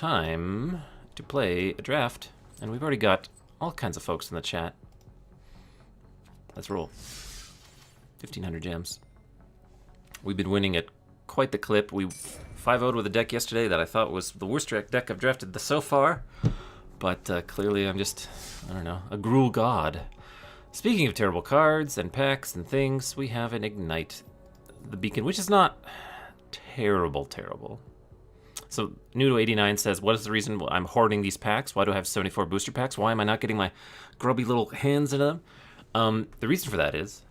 time to play a draft. And we've already got all kinds of folks in the chat. Let's roll. 1,500 gems. We've been winning at quite the clip. We 5-0'd with a deck yesterday that I thought was the worst deck I've drafted so far. But clearly I'm just, I don't know, a Gruul god. Speaking of terrible cards and packs and things, we have an Ignite the Beacon, which is not terrible. So Nudo89 says, what is the reason I'm hoarding these packs? Why do I have 74 booster packs? Why am I not getting my grubby little hands into them? The reason for that is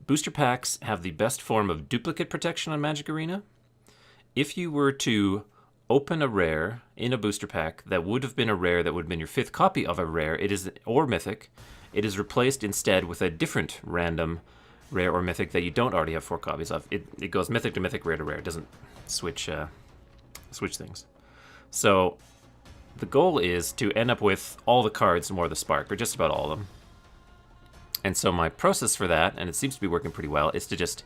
booster packs have the best form of duplicate protection on Magic Arena. If you were to open a rare in a booster pack that would have been a rare that would have been your 5th copy of a rare, or mythic, it is replaced instead with a different random rare or mythic that you don't already have 4 copies of. It goes mythic to mythic, rare to rare. It doesn't switch things. So the goal is to end up with all the cards more the spark, or just about all of them. And so my process for that, and it seems to be working pretty well, is to just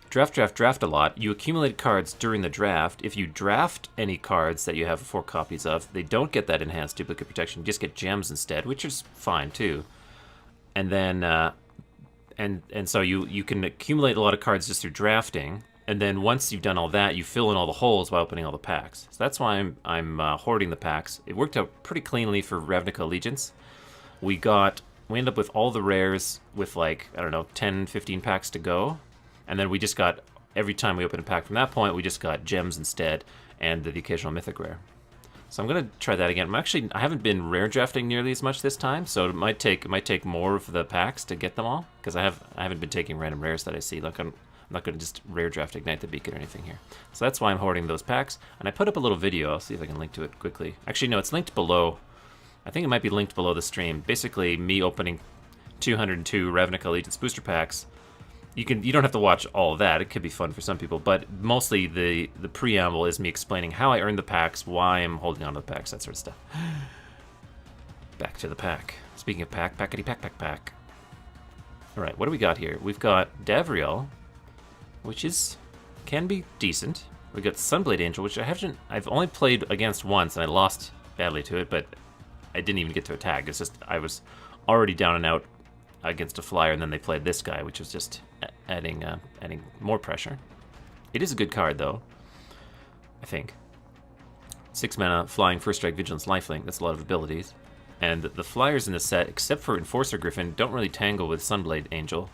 draft a lot. You accumulate cards during the draft. If you draft any cards that you have 4 copies of, they don't get that enhanced duplicate protection. You just get gems instead, which is fine too. And then, and so you can accumulate a lot of cards just through drafting. And then once you've done all that, you fill in all the holes by opening all the packs. So that's why I'm hoarding the packs. It worked out pretty cleanly for Ravnica Allegiance. We ended up with all the rares with, like, I don't know, 10, 15 packs to go. And then we just got, every time we opened a pack from that point, we just got gems instead and the occasional mythic rare. So I'm going to try that again. I haven't been rare drafting nearly as much this time, so it might take more of the packs to get them all, because I haven't been taking random rares that I see. Like, I'm not going to just rare draft Ignite the Beacon or anything here. So that's why I'm hoarding those packs. And I put up a little video. I'll see if I can link to it quickly. Actually, no, it's linked below. I think it might be linked below the stream. Basically, me opening 202 Ravnica Allegiance booster packs. You don't have to watch all of that. It could be fun for some people, but mostly the preamble is me explaining how I earned the packs, why I'm holding on to the packs, that sort of stuff. Back to the pack. Speaking of pack, pack. All right, what do we got here? We've got Davriel, which can be decent. We got Sunblade Angel, which I've only played against once, and I lost badly to it, but I didn't even get to attack. It's just I was already down and out against a flyer, and then they played this guy, which was just adding more pressure. It is a good card, though, I think. 6 mana, flying, first strike, vigilance, lifelink. That's a lot of abilities. And the flyers in this set, except for Enforcer Griffin, don't really tangle with Sunblade Angel.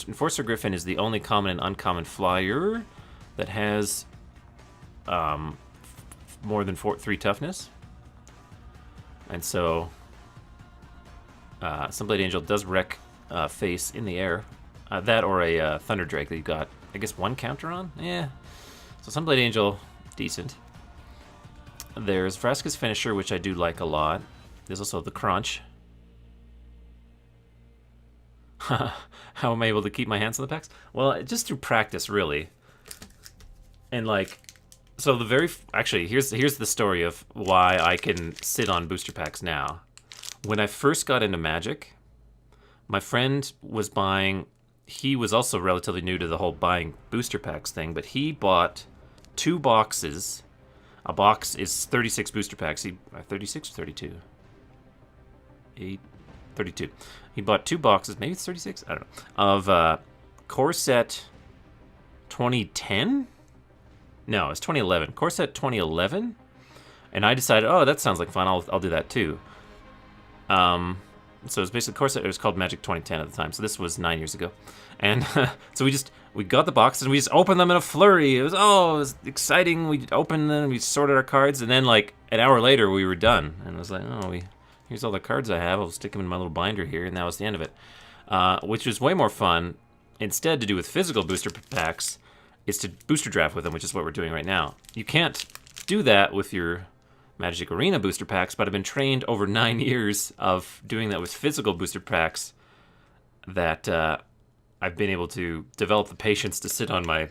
Enforcer Griffin is the only common and uncommon flyer that has more than 3 toughness. And so Sunblade Angel does wreck face in the air. That or a Thunder Drake that you got, I guess, 1 counter on? Yeah. So Sunblade Angel, decent. There's Vraska's Finisher, which I do like a lot. There's also the Crunch. How am I able to keep my hands on the packs? Well, just through practice, really. And, like, so actually, here's the story of why I can sit on booster packs now. When I first got into Magic, my friend was buying. He was also relatively new to the whole buying booster packs thing, but he bought 2 boxes. A box is 36 booster packs. 36 or 32? 32. He bought 2 boxes, maybe it's 36? I don't know. Of Core Set 2010? No, it's 2011. Core Set 2011? And I decided, oh, that sounds like fun. I'll do that too. So it's basically Core Set. It was called Magic 2010 at the time. So this was 9 years ago. And so we got the boxes and we just opened them in a flurry. It was exciting. We opened them, we sorted our cards, and then like an hour later we were done. And it was like, here's all the cards I have. I'll stick them in my little binder here, and that was the end of it. Which was way more fun. Instead, to do with physical booster packs is to booster draft with them, which is what we're doing right now. You can't do that with your Magic Arena booster packs, but I've been trained over 9 years of doing that with physical booster packs that I've been able to develop the patience to sit on my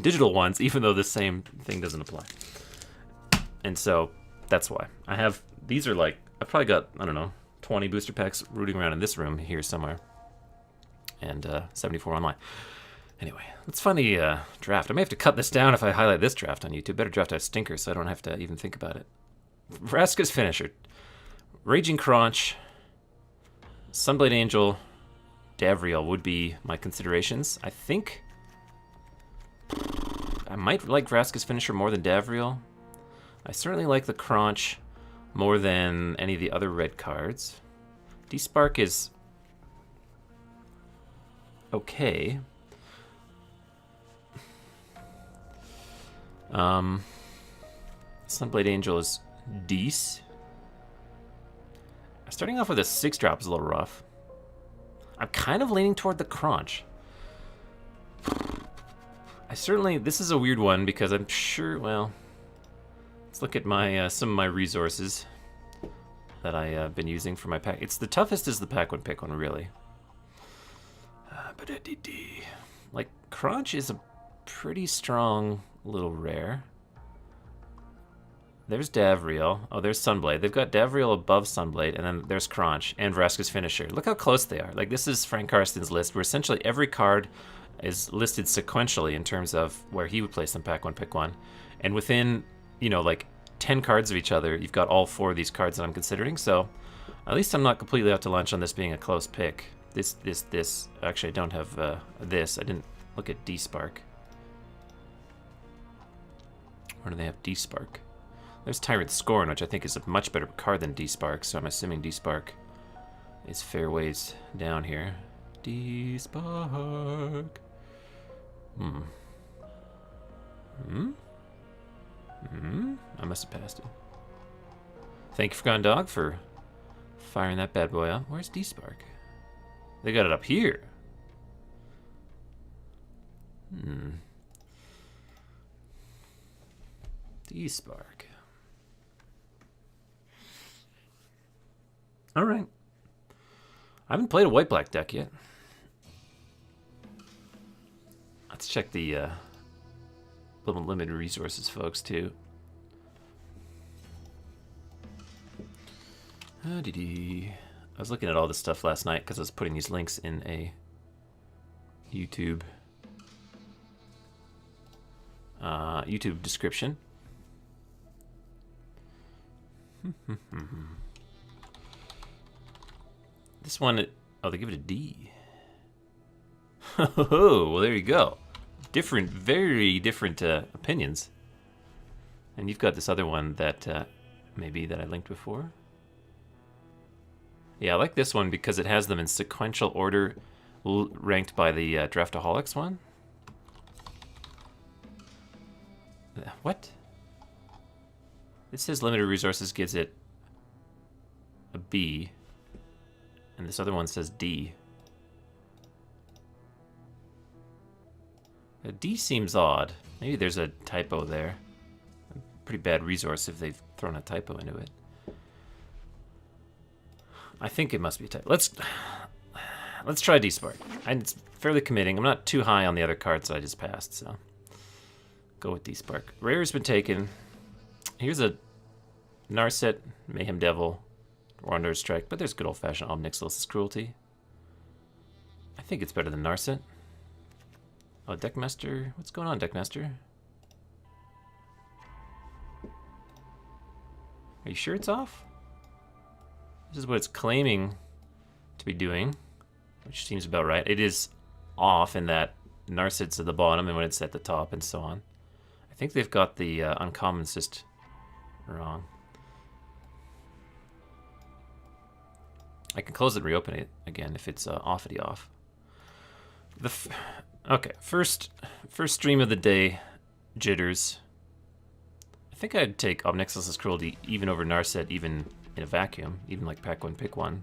digital ones, even though the same thing doesn't apply. And so that's why. These are like, I've probably got, I don't know, 20 booster packs rooting around in this room here somewhere. And 74 online. Anyway, let's find the draft. I may have to cut this down if I highlight this draft on YouTube. Better draft out Stinker so I don't have to even think about it. Vraska's Finisher. Raging Crunch. Sunblade Angel. Davriel would be my considerations. I think I might like Vraska's Finisher more than Davriel. I certainly like the Crunch more than any of the other red cards. D-Spark is okay. Sunblade Angel is decent. Starting off with a 6-drop is a little rough. I'm kind of leaning toward the Crunch. This is a weird one because I'm sure, well, let's look at my some of my resources that I've been using for my pack. It's the toughest is the pack one pick one, really. Like, Crunch is a pretty strong little rare. There's Davriel. Oh, there's Sunblade. They've got Davriel above Sunblade, and then there's Crunch and Vraska's Finisher. Look how close they are. Like, this is Frank Karsten's list, where essentially every card is listed sequentially in terms of where he would place them, pack one, pick one. And within, you know, like 10 cards of each other, you've got all 4 of these cards that I'm considering. So at least I'm not completely out to lunch on this being a close pick. This. Actually, I don't have this. I didn't look at D-Spark. Where do they have D-Spark? There's Tyrant Scorn, which I think is a much better card than D-Spark, so I'm assuming D-Spark is fair ways down here. D-Spark. I must have passed it. Thank you, Forgotten Dog, for firing that bad boy up. Where's D-Spark? They got it up here. D-Spark. All right. I haven't played a white-black deck yet. Let's check the limited resources, folks, too. I was looking at all this stuff last night because I was putting these links in a YouTube description. This one, oh, they give it a D. Oh, well, there you go. Different, very different opinions. And you've got this other one that maybe that I linked before. Yeah, I like this one because it has them in sequential order, ranked by the Draftaholics one. What? It says limited resources gives it a B, and this other one says D. A D seems odd. Maybe there's a typo there. Pretty bad resource if they've thrown a typo into it. I think it must be a typo. Let's try D-Spark. It's fairly committing. I'm not too high on the other cards that I just passed, so go with D-Spark. Rare's been taken. Here's a Narset, Mayhem Devil, Wanderer's Strike, but there's good old-fashioned Ob Nixilis' Cruelty. I think it's better than Narset. Oh, Deckmaster. What's going on, Deckmaster? Are you sure it's off? This is what it's claiming to be doing, which seems about right. It is off in that Narset's at the bottom and when it's at the top and so on. I think they've got the uncommons just wrong. I can close it and reopen it again if it's offity off. Okay, first stream of the day, Jitters. I think I'd take Ob Nixilis' Cruelty even over Narset, even in a vacuum, even like pack one, pick one.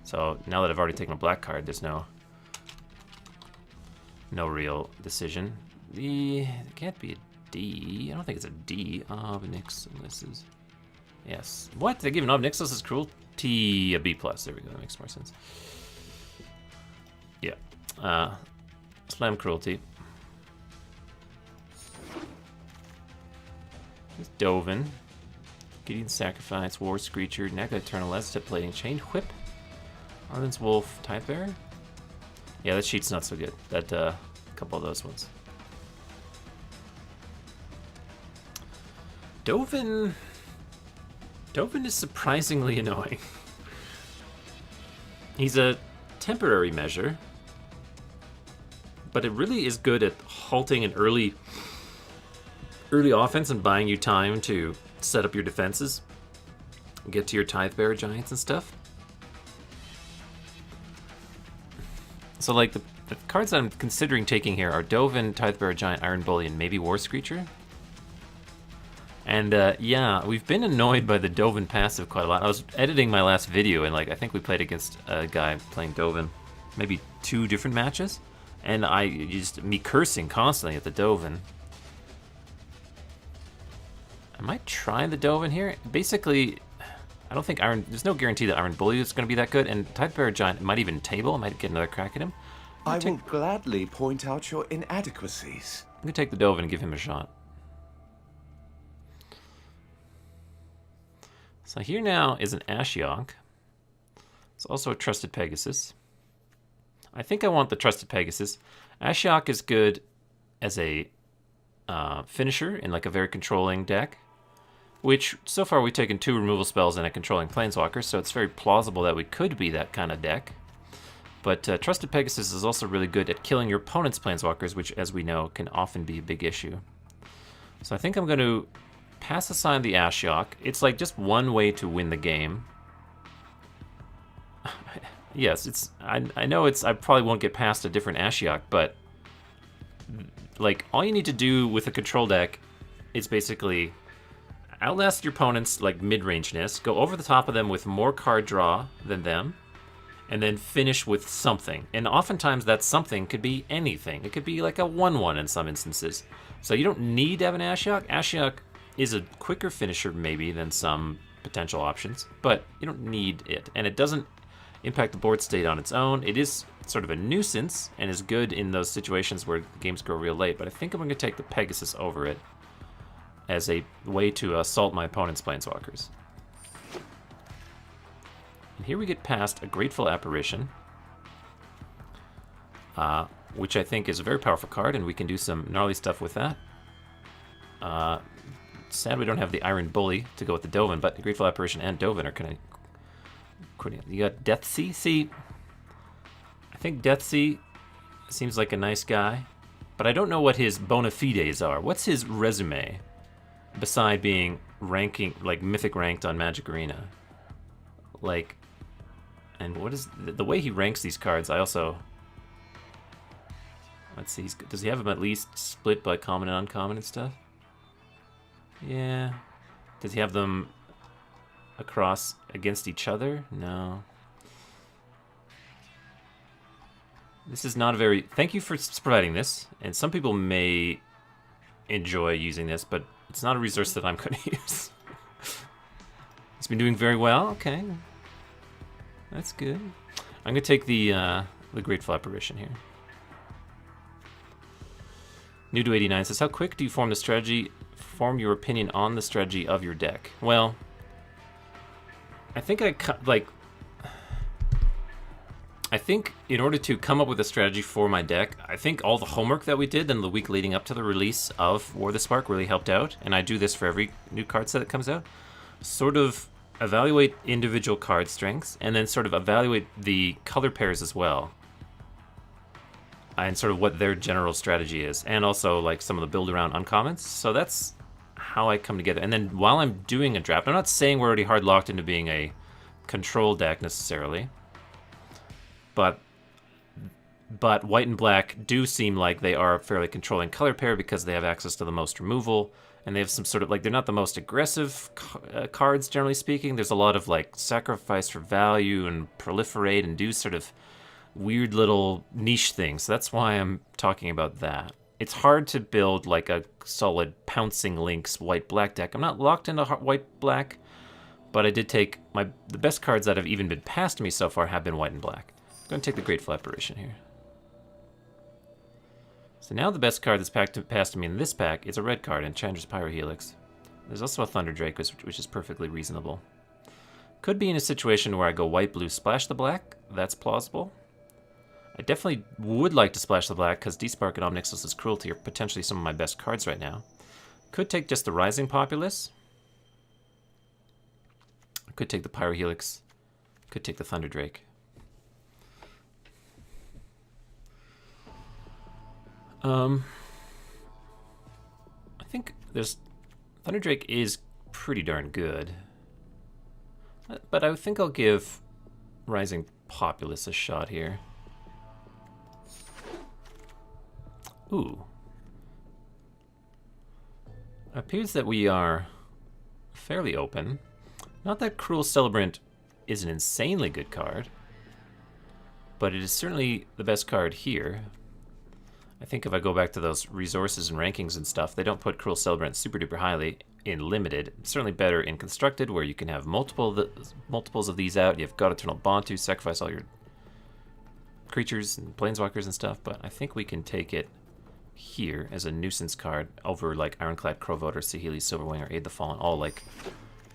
So now that I've already taken a black card, there's no real decision. It can't be a D. I don't think it's a D. Ob Nixilis. Yes. What? They give an Ob Nixilis' Cruelty a B+. There we go. That makes more sense. Yeah. Slam Cruelty. There's Dovin. Gideon's Sacrifice, War Screecher, Nega Eternal Step Plating, Chained Whip, Arden's Wolf, Tidebearer. Yeah, that sheet's not so good. That A couple of those ones. Dovin is surprisingly annoying. He's a temporary measure, but it really is good at halting an early offense and buying you time to set up your defenses, get to your Tithe-Bearer Giants and stuff. So like the cards I'm considering taking here are Dovin, Tithe-Bearer Giant, Iron Bully, and maybe War Screecher. And yeah, we've been annoyed by the Dovin passive quite a lot. I was editing my last video, and like I think we played against a guy playing Dovin, maybe 2 different matches, and me cursing constantly at the Dovin. I might try the Dovin here. Basically, I don't think there's no guarantee that Iron Bully is going to be that good, and Tithe-Bearer Giant might even table. I might get another crack at him. I will gladly point out your inadequacies. I'm going to take the Dovin and give him a shot. So here now is an Ashiok. It's also a Trusted Pegasus. I think I want the Trusted Pegasus. Ashiok is good as a finisher in like a very controlling deck, which so far we've taken 2 removal spells and a controlling Planeswalker, so it's very plausible that we could be that kind of deck. But Trusted Pegasus is also really good at killing your opponent's Planeswalkers, which, as we know, can often be a big issue. So I think I'm going to pass aside the Ashiok. It's like just one way to win the game. Yes, I know I probably won't get past a different Ashiok, but like all you need to do with a control deck is basically outlast your opponent's like mid-rangeness, go over the top of them with more card draw than them, and then finish with something. And oftentimes that something could be anything. It could be like a 1/1 in some instances. So you don't need to have an Ashiok. Ashiok is a quicker finisher maybe than some potential options, but you don't need it. And it doesn't impact the board state on its own. It is sort of a nuisance and is good in those situations where the games grow real late, but I think I'm going to take the Pegasus over it as a way to assault my opponent's Planeswalkers. And here we get past a Grateful Apparition, which I think is a very powerful card, and we can do some gnarly stuff with that. Sad we don't have the Iron Bully to go with the Dovin, but the Grateful Apparition and Dovin are kind of... You got Deathsea? See, I think Deathsea seems like a nice guy, but I don't know what his bona fides are. What's his resume, beside being like mythic ranked on Magic Arena? Like, and what is the way he ranks these cards? I also... Let's see, does he have them at least split by common and uncommon and stuff? Yeah. Does he have them across against each other? No. This is not a very... Thank you for providing this. And some people may enjoy using this, but it's not a resource that I'm going to use. It's been doing very well. Okay. That's good. I'm going to take the Grateful Apparition here. New to 89 says, how quick do you form your opinion on the strategy of your deck? Well, I think I think in order to come up with a strategy for my deck, I think all the homework that we did in the week leading up to the release of War the Spark really helped out, and I do this for every new card set that comes out. Sort of evaluate individual card strengths, and then sort of evaluate the color pairs as well, and sort of what their general strategy is, and also like some of the build around uncommons. So that's how I come together. And then while I'm doing a draft, I'm not saying we're already hard locked into being a control deck necessarily, but white and black do seem like they are a fairly controlling color pair because they have access to the most removal, and they have some sort of like, they're not the most aggressive cards generally speaking. There's a lot of like sacrifice for value and proliferate and do sort of weird little niche things. So that's why I'm talking about that. It's hard to build like a solid pouncing links white-black deck. I'm not locked into white-black, but I did take the best cards that have even been passed to me so far have been white and black. I'm going to take the Grateful Apparition here. So now the best card that's passed to me in this pack is a red card, Enchantress Pyrohelix. There's also a Thunder Drake, which is perfectly reasonable. Could be in a situation where I go white-blue, splash the black. That's plausible. I definitely would like to splash the black because Despark and Omnix's Cruelty are potentially some of my best cards right now. Could take just the Rising Populace. Could take the Pyrohelix. Could take the Thunder Drake. I think there's... Thunder Drake is pretty darn good. But I think I'll give Rising Populace a shot here. Ooh. It appears that we are fairly open. Not that Cruel Celebrant is an insanely good card, but it is certainly the best card here. I think if I go back to those resources and rankings and stuff, they don't put Cruel Celebrant super duper highly in Limited. It's certainly better in Constructed, where you can have multiples of these out. You've got Eternal Bond to sacrifice all your creatures and planeswalkers and stuff, but I think we can take it here as a nuisance card over like Ironclad Crowvote or Saheeli Silverwing or Aid the Fallen, all like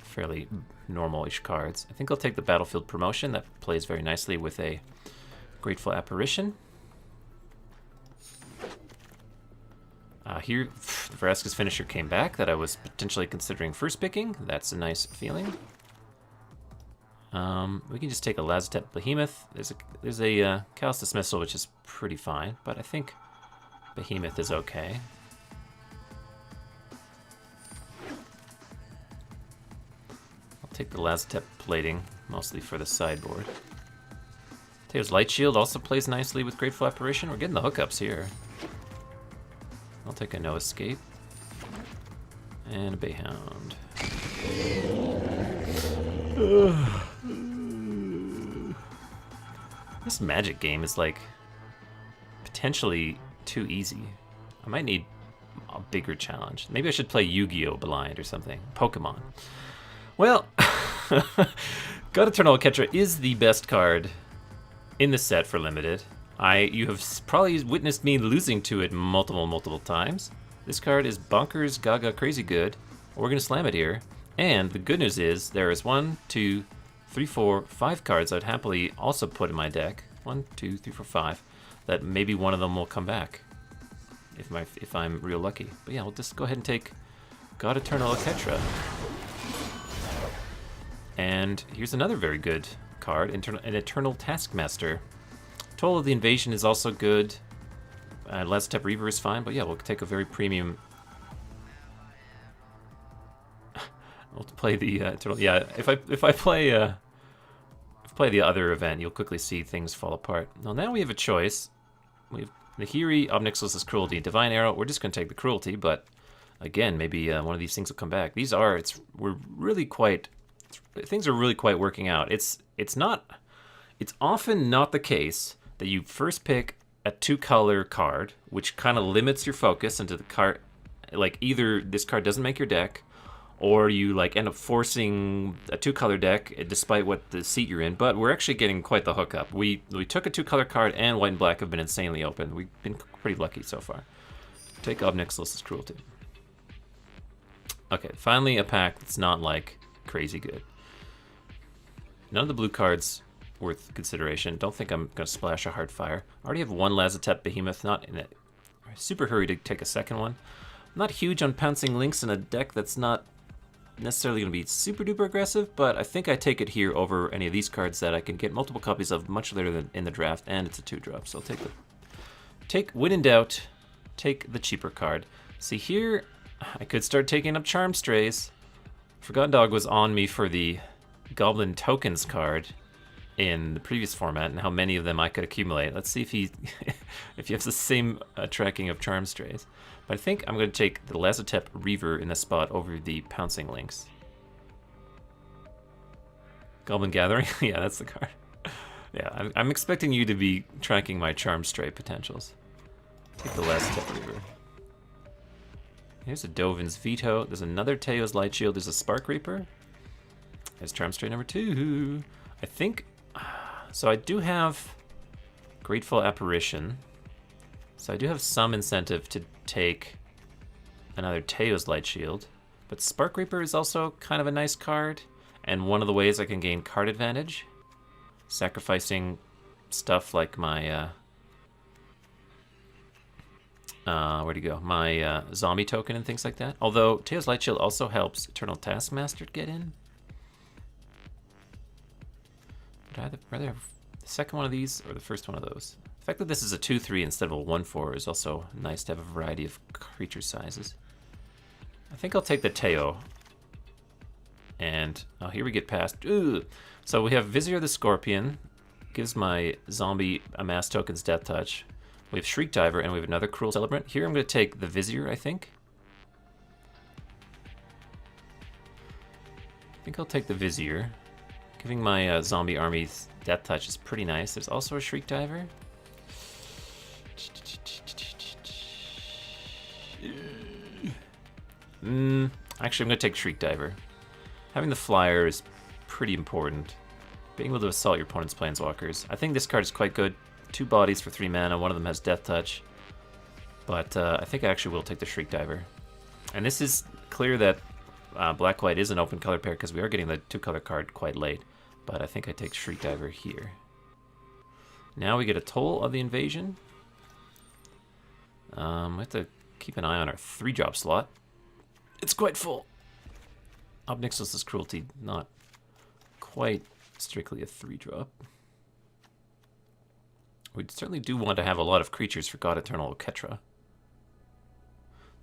fairly normal-ish cards. I think I'll take the Battlefield Promotion. That plays very nicely with a Grateful Apparition. Here, the Vraska's Finisher came back that I was potentially considering first picking. That's a nice feeling. We can just take a Lazotep Behemoth. There's a Callous Dismissal, which is pretty fine, but I think Behemoth is okay. I'll take the Lazotep Plating, mostly for the sideboard. Teo's Light Shield also plays nicely with Grateful Apparition. We're getting the hookups here. I'll take a No Escape. And a Bayhound. This Magic game is like potentially too easy. I might need a bigger challenge. Maybe I should play Yu-Gi-Oh! Blind or something. Pokemon. Well, God Eternal Ketra is the best card in the set for Limited. You have probably witnessed me losing to it multiple times. This card is bonkers, gaga, crazy good. We're going to slam it here. And the good news is there is 1, 2, 3, 4, 5 cards I'd happily also put in my deck. 1, 2, 3, 4, 5. That maybe one of them will come back if I'm real lucky. But yeah, we'll just go ahead and take God Eternal Ketra. And here's another very good card, an Eternal Taskmaster. Toll of the Invasion is also good. Lazotep Reaver is fine, but yeah, we'll take a very premium. We'll play the Eternal. Yeah, if I play the other event, you'll quickly see things fall apart. Well, now we have a choice. We have Nahiri, Obnixilis' Cruelty, and Divine Arrow. We're just going to take the Cruelty, but again, maybe one of these things will come back. Things are really quite working out. It's often not the case that you first pick a 2-color card, which kind of limits your focus into the card. Like either this card doesn't make your deck, or you like end up forcing a 2-color deck despite what the seat you're in. But we're actually getting quite the hookup. We took a 2-color card, and white and black have been insanely open. We've been pretty lucky so far. Take Obnixilis' Cruelty. Okay, finally a pack that's not like crazy good. None of the blue cards worth consideration. Don't think I'm going to splash a Heartfire. I already have 1 Lazotep Behemoth, not in a super hurry to take a second one. I'm not huge on pouncing links in a deck that's not necessarily going to be super duper aggressive, but I think I take it here over any of these cards that I can get multiple copies of much later than in the draft, and it's a 2-drop, so I'll when in doubt, take the cheaper card. See here, I could start taking up Charm Strays. Forgotten Dog was on me for the Goblin Tokens card in the previous format and how many of them I could accumulate. Let's see if he has the same tracking of Charm Strays. But I think I'm going to take the Lazotep Reaver in this spot over the Pouncing Lynx. Goblin Gathering? Yeah, that's the card. Yeah, I'm expecting you to be tracking my Charm Stray potentials. Take the Lazotep Reaver. Here's a Dovin's Veto. There's another Teo's Light Shield. There's a Spark Reaper. There's Charm Stray number 2. I think... So I do have Grateful Apparition. So I do have some incentive to take another Teo's Light Shield. But Spark Reaper is also kind of a nice card. And one of the ways I can gain card advantage. Sacrificing stuff like my where'd he go? My zombie token and things like that. Although Teo's Light Shield also helps Eternal Taskmaster get in. Would I rather have the second one of these or the first one of those? The fact that this is a 2/3 instead of a 1/4 is also nice to have a variety of creature sizes. I think I'll take the Teo. And here we get past. Ugh. So we have Vizier the Scorpion. Gives my zombie amass tokens Death Touch. We have Shriek Diver, and we have another Cruel Celebrant. Here I'm going to take the Vizier, I think. I think I'll take the Vizier. Giving my zombie armies Death Touch is pretty nice. There's also a Shriek Diver. Actually, I'm going to take Shriek Diver. Having the Flyer is pretty important. Being able to assault your opponent's planeswalkers. I think this card is quite good. 2 bodies for 3 mana. One of them has Death Touch. But I think I actually will take the Shriek Diver. And this is clear that Black-White is an open color pair because we are getting the 2-color card quite late. But I think I take Shriek Diver here. Now we get a Toll of the Invasion. We have to keep an eye on our 3-drop slot. It's quite full. Ob Nixilis' Cruelty, not quite strictly a 3-drop. We certainly do want to have a lot of creatures for God Eternal Oketra.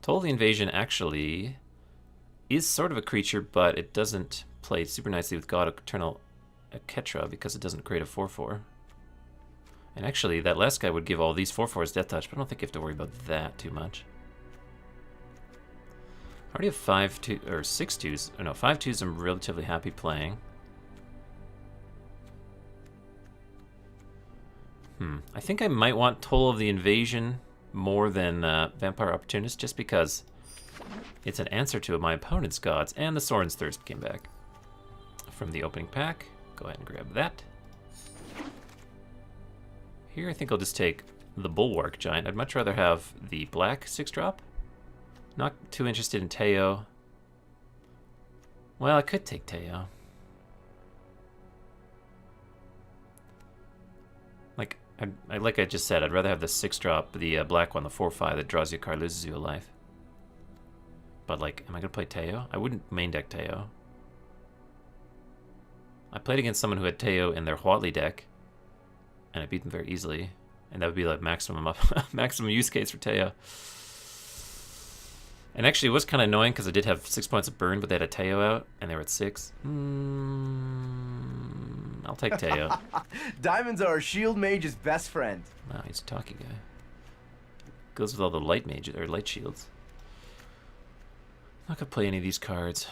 Toll the Invasion actually is sort of a creature, but it doesn't play super nicely with God Eternal Oketra because it doesn't create a 4/4. And actually, that last guy would give all these 4/4s Death Touch, but I don't think you have to worry about that too much. I already have 5/2 or 6/2s. Oh no, 5/2s I'm relatively happy playing. I think I might want Toll of the Invasion more than Vampire Opportunist, just because it's an answer to my opponent's gods, and the Sorin's Thirst came back from the opening pack. Go ahead and grab that. Here I think I'll just take the Bulwark Giant. I'd much rather have the black 6-drop. Not too interested in Teo. Well, I could take Teo. Like I just said, I'd rather have the 6-drop, the black one, the 4/5 that draws you a card, loses you a life. But like, am I gonna play Teo? I wouldn't main deck Teo. I played against someone who had Teo in their Huatli deck, and I beat them very easily. And that would be like maximum maximum use case for Teo. And actually, it was kind of annoying because I did have 6 points of burn, but they had a Teo out, and they were at 6. I'll take Teo. Diamonds are a shield mage's best friend. Wow, he's a talky guy. Goes with all the light mages or light shields. I'm not gonna play any of these cards.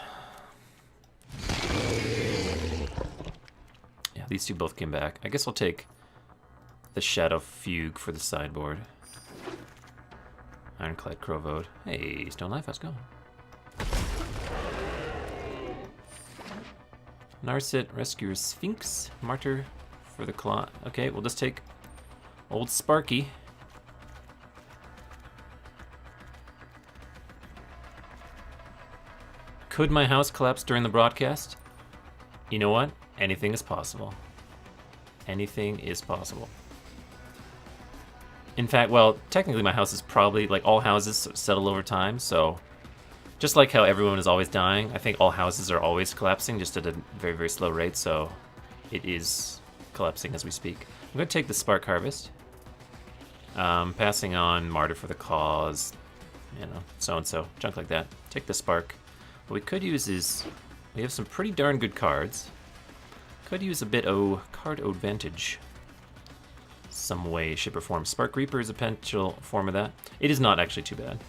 Yeah, these two both came back. I guess I'll take the Shadow Fugue for the sideboard. Ironclad Crowvoad. Hey, Stone Life, let's go. Narset, Rescuer Sphinx, Martyr for the Claw. Okay, we'll just take old Sparky. Could my house collapse during the broadcast? You know what? Anything is possible. Anything is possible. In fact, well, technically my house is probably, like all houses settle over time, so just like how everyone is always dying, I think all houses are always collapsing, just at a very, very slow rate, so it is collapsing as we speak. I'm going to take the Spark Harvest. Passing on Martyr for the Cause, you know, so-and-so, junk like that. Take the Spark. What we could use is, we have some pretty darn good cards. Could use a bit of card advantage. Some way, shape, or form. Spark Reaper is a potential form of that. It is not actually too bad.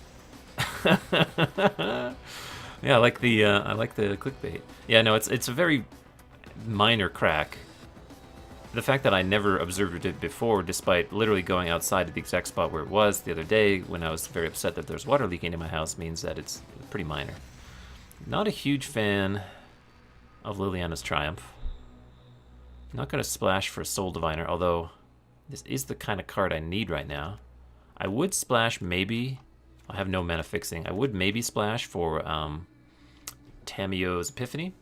Yeah, I like the clickbait. Yeah, no, it's a very minor crack. The fact that I never observed it before, despite literally going outside to the exact spot where it was the other day when I was very upset that there's water leaking in my house, means that it's pretty minor. Not a huge fan of Liliana's Triumph. Not going to splash for Soul Diviner, although this is the kind of card I need right now. I would splash maybe. I have no mana fixing. I would maybe splash for Tamiyo's Epiphany.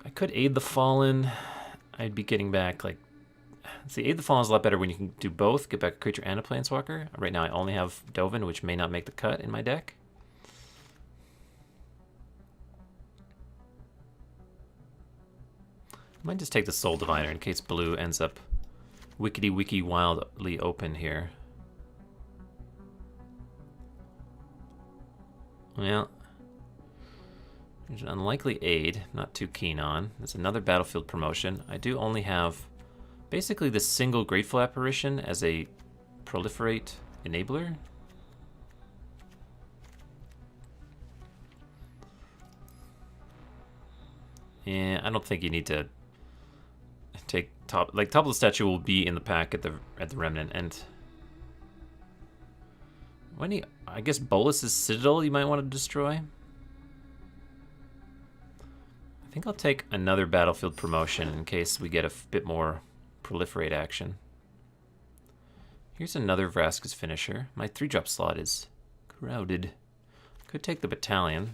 I could Aid the Fallen. I'd be getting back like See, Aid the Fallen is a lot better when you can do both, get back a creature and a planeswalker. Right now I only have Dovin, which may not make the cut in my deck. I might just take the Soul Diviner in case blue ends up wickety-wiki wildly open here. Well, there's an unlikely Aid, not too keen on. There's another Battlefield Promotion. I do only have basically this single Grateful Apparition as a proliferate enabler. Yeah, I don't think you need to take top. Like, Top of the Statue will be in the pack at the Remnant, and when he, I guess Bolus's Citadel you might want to destroy. I think I'll take another Battlefield Promotion in case we get a bit more proliferate action. Here's another Vraska's Finisher. My 3-drop slot is crowded. Could take the Battalion.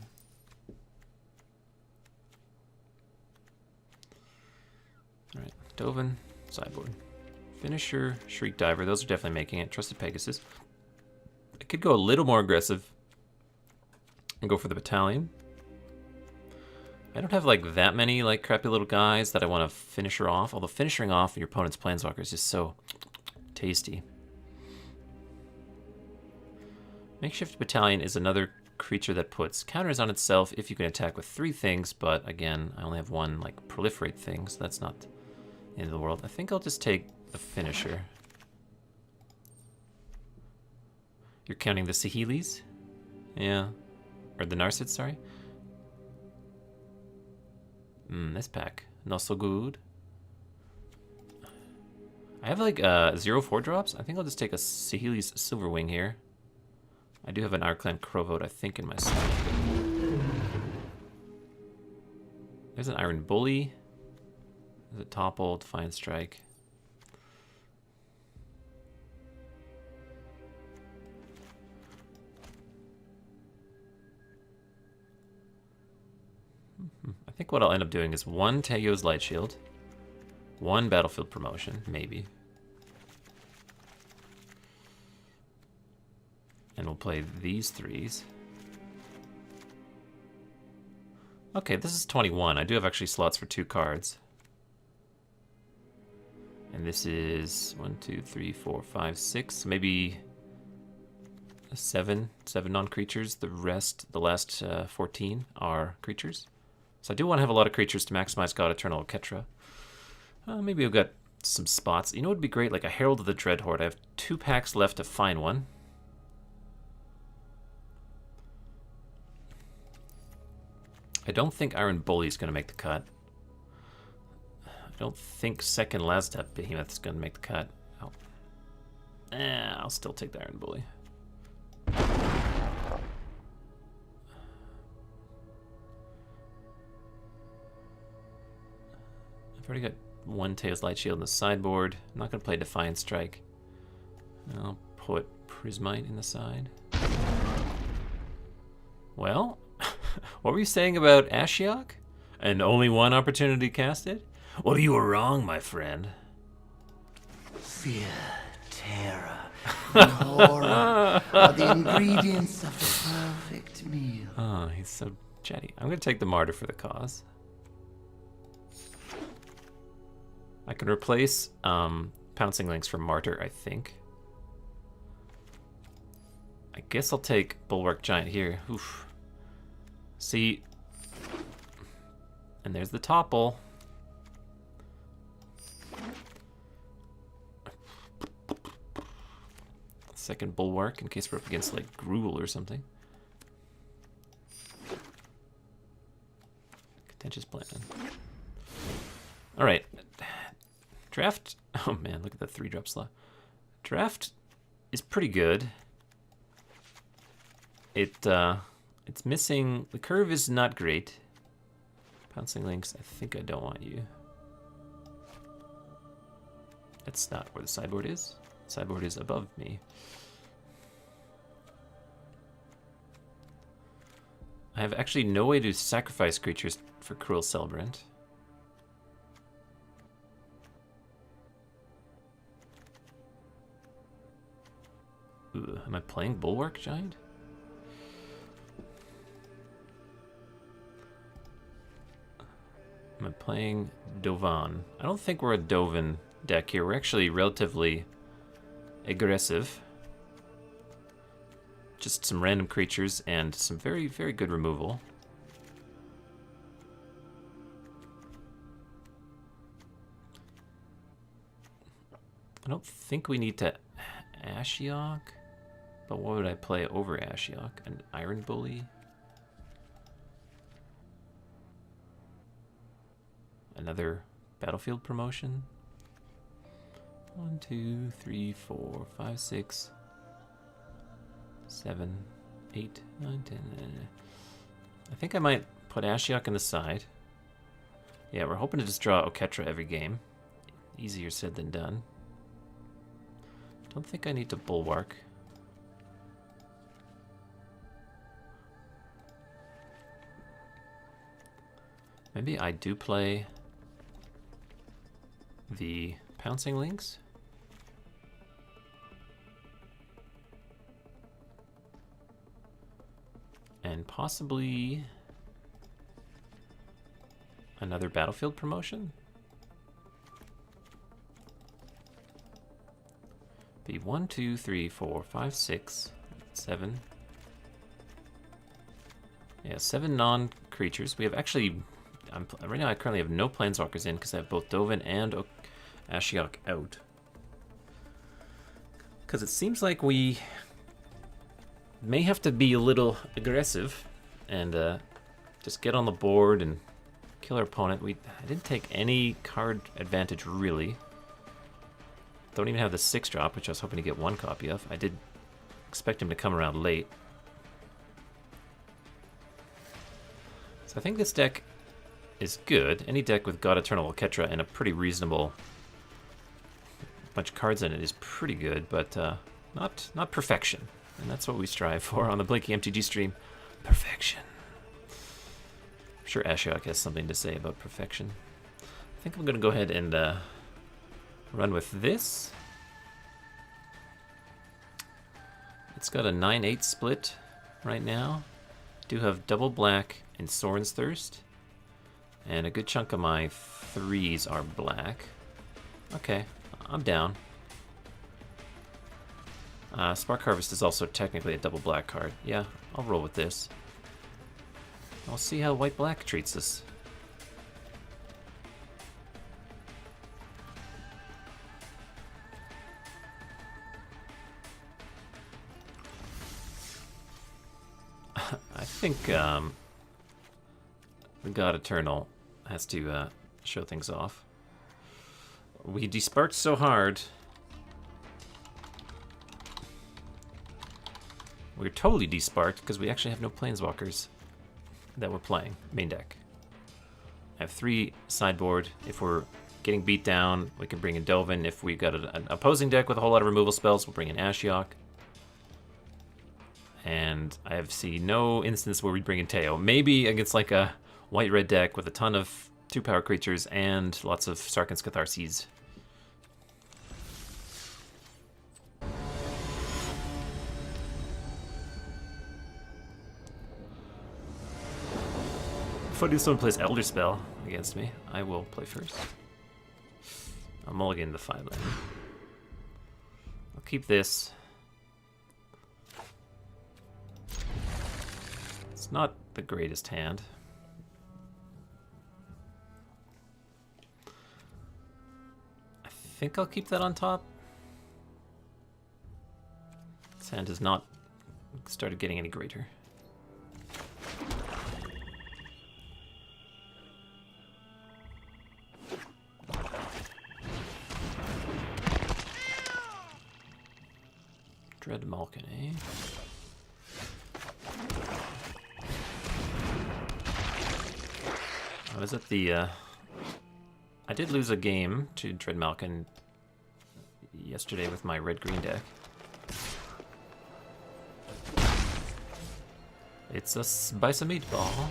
Alright, Dovin, sideboard. Finisher, Shriek Diver, those are definitely making it. Trusted Pegasus. I could go a little more aggressive and go for the Battalion. I don't have like that many like crappy little guys that I want to finisher off, although finishing off your opponent's Planeswalker is just so tasty. Makeshift Battalion is another creature that puts counters on itself if you can attack with 3 things, but again, I only have 1 like proliferate thing, so that's not the end of the world. I think I'll just take the finisher. You're counting the Saheelis? Yeah. Or the Narcids, sorry. This pack. Not so good. I have like 0 4-drops. I think I'll just take a Saheeli's Silverwing here. I do have an Arclan Crowvote, I think, in my side. There's an Iron Bully. There's a Topple, Defiant Strike. I think what I'll end up doing is 1 Teio's Light Shield, 1 Battlefield Promotion, maybe. And we'll play these 3s. Okay, this is 21. I do have actually slots for 2 cards. And this is 1, 2, 3, 4, 5, 6. Maybe 7 non-creatures. The rest, the last 14 are creatures. So I do want to have a lot of creatures to maximize God Eternal Ketra. Maybe we've got some spots. You know what would be great? Like a Herald of the Dreadhorde. I have 2 packs left to find one. I don't think Iron Bully is going to make the cut. I don't think second Laztep Behemoth is going to make the cut. I'll still take the Iron Bully. I've already got 1 Teio's Light Shield in the sideboard. I'm not going to play Defiant Strike. I'll put Prismite in the side. Well, what were you saying about Ashiok? And only 1 opportunity to cast it? Well, you were wrong, my friend. Fear, terror, and horror are the ingredients of the perfect meal. Oh, he's so chatty. I'm going to take the Martyr for the cause. I can replace Pouncing Links for Martyr, I think. I guess I'll take Bulwark Giant here. Oof. See, and there's the Topple. Second Bulwark in case we're up against like Gruul or something. Contentious plan. All right. Draft. Oh man, look at that 3-drop slot. Draft is pretty good. It's missing. The curve is not great. Pouncing Links. I think I don't want you. That's not where the sideboard is. The sideboard is above me. I have actually no way to sacrifice creatures for Cruel Celebrant. Am I playing Bulwark Giant? Am I playing Dovan? I don't think we're a Dovan deck here. We're actually relatively aggressive. Just some random creatures and some very, very good removal. I don't think we need to Ashiok, but what would I play over Ashiok? An Iron Bully? Another battlefield promotion? 1, 2, 3, 4, 5, 6, 7, 8, 9, 10. I think I might put Ashiok on the side. Yeah, we're hoping to just draw Oketra every game. Easier said than done. Don't think I need to Bulwark. Maybe I do play the Pouncing Lynx. And possibly another battlefield promotion. Be 1, 2, 3, 4, 5, 6, 7. Yeah, 7 non-creatures. We have actually, right now I currently have no Planeswalkers in because I have both Dovin and Ashiok out. Because it seems like we may have to be a little aggressive and just get on the board and kill our opponent. I didn't take any card advantage really. Don't even have the 6-drop, which I was hoping to get 1 copy of. I did expect him to come around late. So I think this deck is good. Any deck with God Eternal Oketra and a pretty reasonable bunch of cards in it is pretty good, but not perfection. And that's what we strive for on the BlinkyMTG stream. Perfection. I'm sure Ashiok has something to say about perfection. I think I'm going to go ahead and run with this. It's got a 9-8 split right now. Do have double black and Sorin's Thirst. And a good chunk of my 3s are black. Okay, I'm down. Spark Harvest is also technically a double black card. Yeah, I'll roll with this. I'll see how white-black treats us. I think the God Eternal has to show things off. We desparked so hard. We're totally desparked because we actually have no Planeswalkers that we're playing. Main deck. I have 3 sideboard. If we're getting beat down, we can bring in Dovin. If we got an opposing deck with a whole lot of removal spells, we'll bring in Ashiok. And I have seen no instance where we bring in Teo. Maybe against like a white-red deck with a ton of 2-power creatures and lots of Sarkhan's Catharses. If someone plays Elder Spell against me, I will play first. I'll mulligan the 5-land. I'll keep this. It's not the greatest hand. I think I'll keep that on top. This hand has not started getting any greater. Dread Malkin, eh? I was at the, I did lose a game to Dread Malkin yesterday with my red-green deck. It's a Spice of Meatball.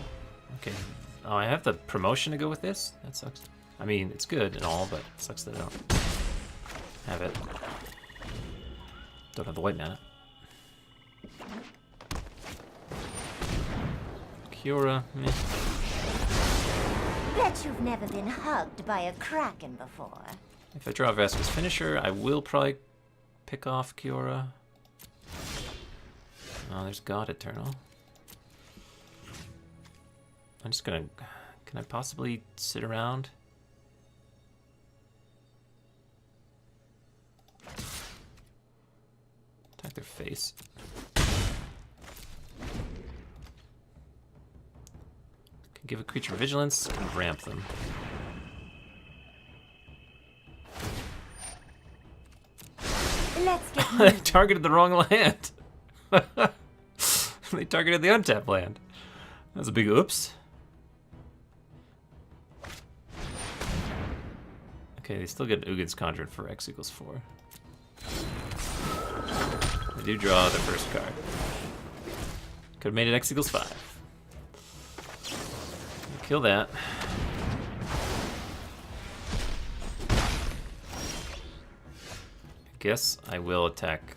Okay. Oh, I have the promotion to go with this? That sucks. I mean, it's good and all, but it sucks that I don't have it. Don't have the white mana. Kiora, meh. Bet you've never been hugged by a kraken before. If I draw Vasquez Finisher, I will probably pick off Kiora. Oh, there's God Eternal. I'm just gonna... Can I possibly sit around? Attack their face. Can give a creature vigilance and ramp them. Let's get moving. Targeted the wrong land. They targeted the untapped land. That was a big oops. Okay, they still get Ugin's Conjured for X equals 4. They do draw their first card. Could have made it X equals 5. Kill that. I guess I will attack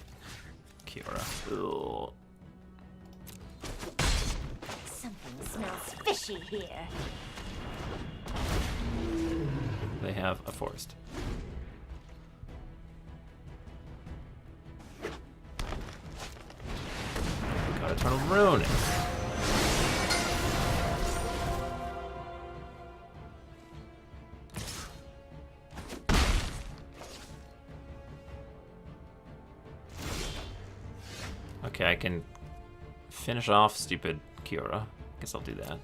Kiora. Ugh. Something smells fishy here. They have a forest. Got Eternal Ruin. Okay, I can finish off stupid Kiora. Guess I'll do that.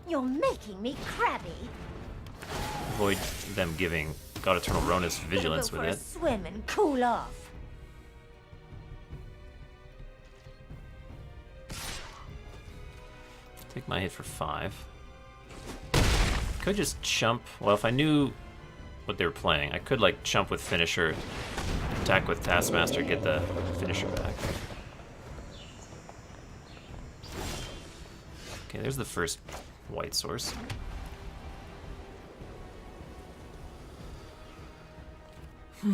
You're making me crabby. Avoid them giving God Eternal Ronus vigilance Go with for it. a swim and cool off. Take my hit for 5. Could just chump. Well, if I knew what they were playing, I could like chump with Finisher, attack with Taskmaster, get the Finisher back. Okay, there's the first white source. I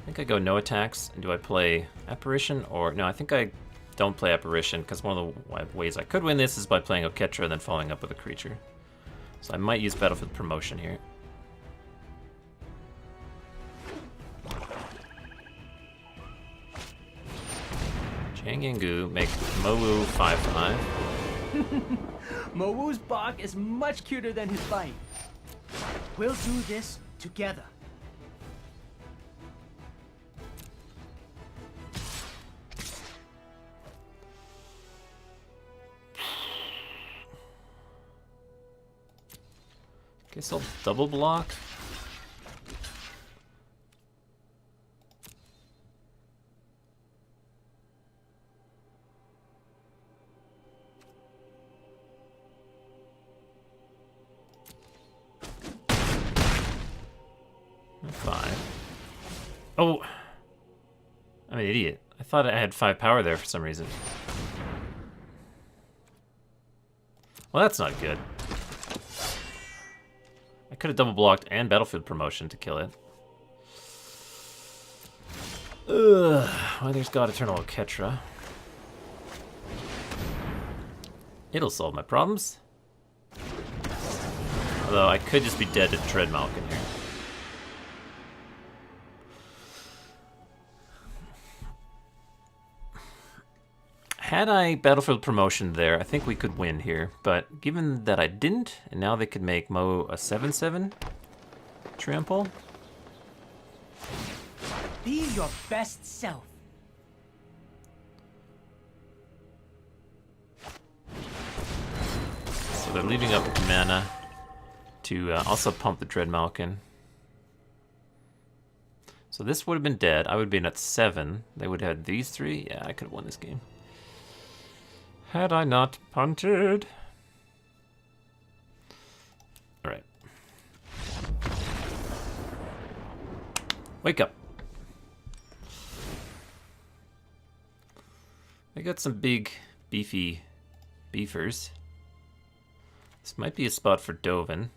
think I go no attacks, and do I play Apparition? Or, no, I think I don't play Apparition, because one of the ways I could win this is by playing Oketra and then following up with a creature. So I might use Battlefield Promotion here. Changangu make Mowu 5/5. Mowu's bark is much cuter than his bite. We'll do this together. Guess I'll double block. Oh, I'm an idiot. I thought I had 5 power there for some reason. Well, that's not good. I could have double blocked and Battlefield Promotion to kill it. Ugh. Well, there's God Eternal Oketra. It'll solve my problems. Although I could just be dead to Dread Malkin here. Had I Battlefield Promotion there, I think we could win here. But given that I didn't, and now they could make Mo a 7/7 trample. Be your best self. So they're leaving up mana to also pump the Dread Malkin. So this would have been dead. I would have been at 7. They would have had these 3. Yeah, I could have won this game. Had I not punted. Alright. Wake up. I got some big, beefy beefers. This might be a spot for Dovin.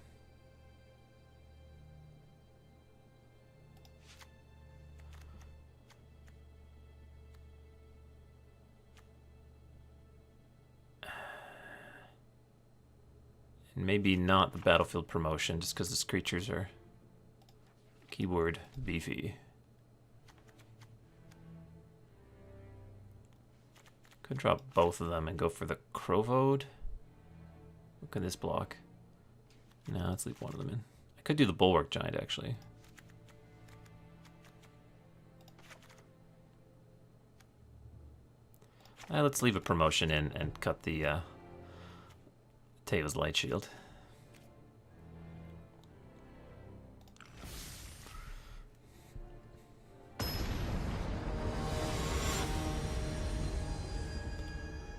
maybe not the battlefield promotion, just because his creatures are keyword beefy. Could drop both of them and go for the Crovode. What can this block? No, let's leave one of them in. I could do the Bulwark Giant, actually. Let's leave a promotion in and cut the Teva's Light Shield.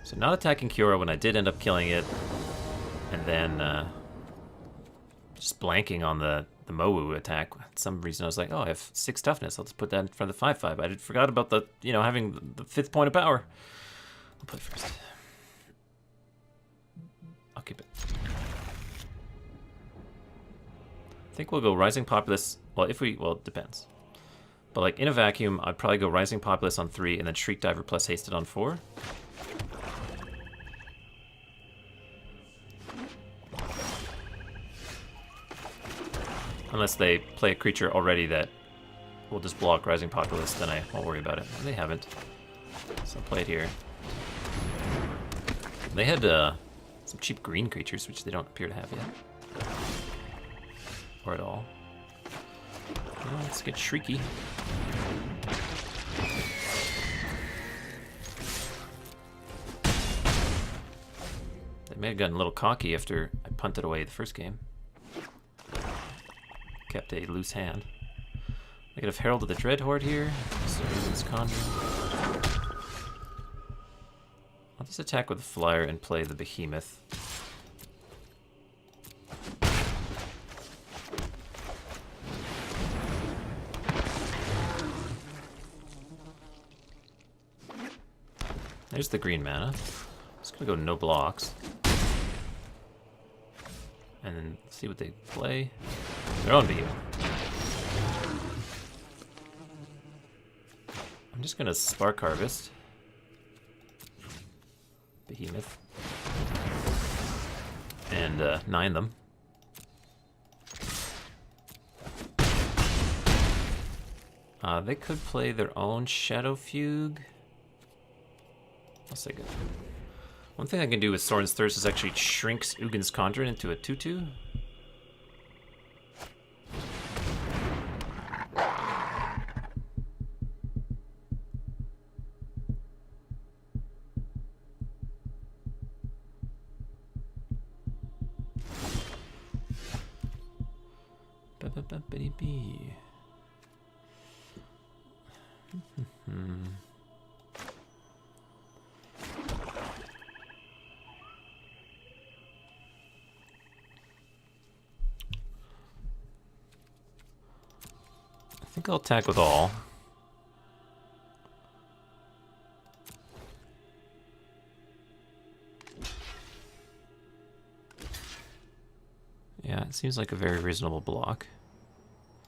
So not attacking Kiora when I did end up killing it, and then just blanking on the Mowu attack. For some reason I was like, oh, I have 6 toughness. I'll just put that in front of the 5/5. I forgot about the, you know, having the 5th point of power. I'll play first. I'll keep it. I think we'll go Rising Populace. Well, it depends. But like in a vacuum, I'd probably go Rising Populace on 3 and then Shriek Diver plus Hasted on 4. Unless they play a creature already that will just block Rising Populace, then I won't worry about it. And they haven't. So I'll play it here. They had some cheap green creatures, which they don't appear to have yet. Or at all. Well, let's get Shrieky. They may have gotten a little cocky after I punted away the first game. Kept a loose hand. I could have Herald of the Dread Horde here. So this Conjuring. I'll just attack with the Flyer and play the Behemoth. There's the green mana. Just gonna go no blocks. And then see what they play. Their own Behemoth. I'm just gonna Spark Harvest. Behemoth. And 9 them. They could play their own Shadow Fugue. I'll say good. One thing I can do with Sorin's Thirst is actually shrinks Ugin's Conjuring into a 2/2. I think I'll attack with all. Yeah, it seems like a very reasonable block.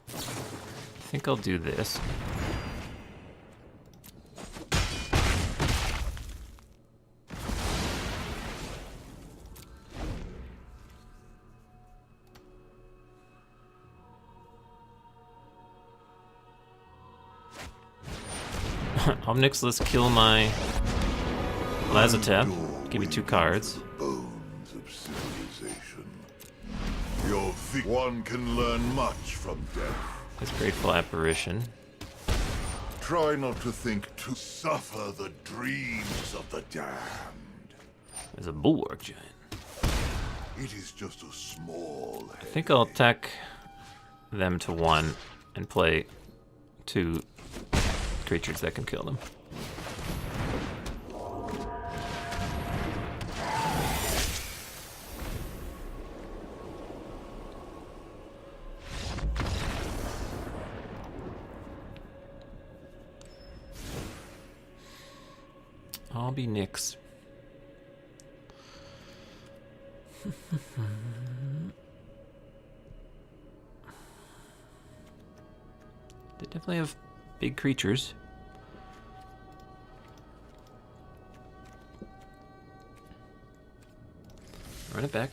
I think I'll do this. Omnixless, kill my Lazotep. Give me 2 cards. Bones of civilization. One can learn much from death. This Grateful Apparition. Try not to think to suffer the dreams of the damned. There's a Bulwark Giant. It is just a small I think I'll attack them to 1 and play 2 creatures that can kill them. I'll be Nyx. They definitely have big creatures. Run it back.